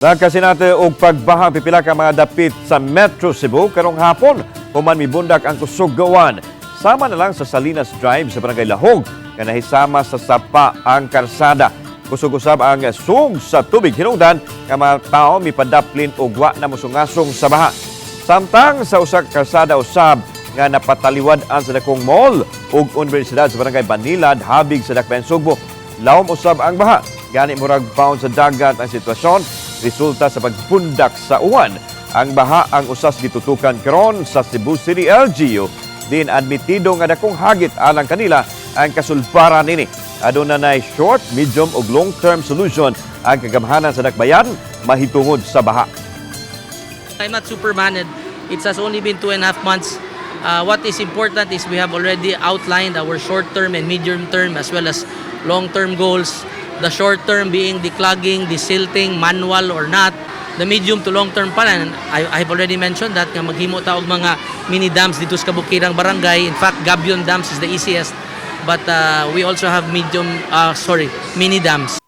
Nakasinati og pagbaha pipila ka mga dapit sa Metro Cebu karong hapon human mibundak ang Kusog uwan. Sama na lang sa Salinas Drive sa Barangay Lahug nga nahisama sa sapa ang karsada. Kusog usab ang sug sa tubig hinungdan nga mga tawo mipadaplin og wa na mosungasong sa baha. Samtang sa usa ka karsada usab nga napataliwad ang sa dakong mall ug universidad sa Barangay Banilad habig sa Dakbayan Sugbo. Lawom usab ang baha. Gani murag pound sa dagat ang sitwasyon resulta sa pagbundak sa uwan. Ang baha ang usas gitutukan karon sa Cebu City LGU. Din admitido nga dakong hagit alang kanila ang kasulbaran nini. Aduna nay short, medium ug long-term solution ang kagamhanan sa dakbayan mahitungod sa baha. I'm not Superman. It has only been 2.5 months. What is important is we have already outlined our short-term and medium-term as well as long-term goals. The short-term being declogging, desilting, manual or not. The medium to long-term plan, I've already mentioned that nga maghimo ta og mga mini dams dito sa kabukirang barangay. In fact, Gabion Dams is the easiest. But we also have mini dams.